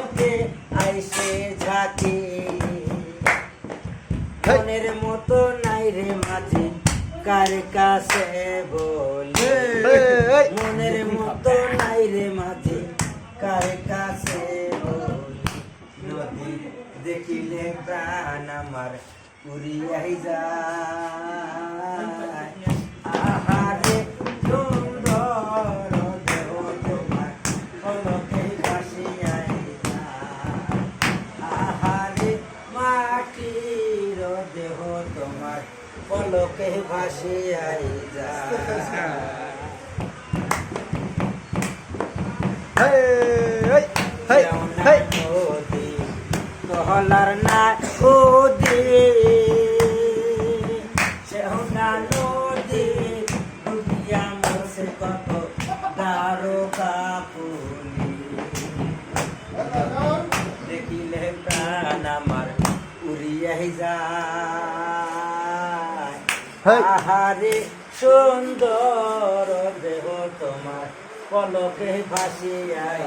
চোখে আইসে ঝাঁকে মনের মতো নাই রে মাঝে কার কাছে বলি মনের মতো নাই রে মাঝে কার কাছে বলি নদী দেখিলে প্রাণ আমার উড়িয়াই যায় আহারে সুন্দর দেহ তোমার পলকে ভাসিয়াই যায় আহারে মাটির দেহ তোমার পলকে ভাসিয়াই যায় নদী কহলার না নদী সেহনা নদী দুনিয়া মোসে কত দারোগা পুলি দেখিলে প্রাণ আমার উড়িয়াই যায় আহারে সুন্দর দেহ তোমার পলকে ভাসিয়াই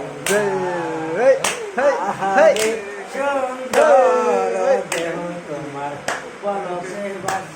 আহারে সুন্দর দেহ তোমার পলকে ভাসিয়াই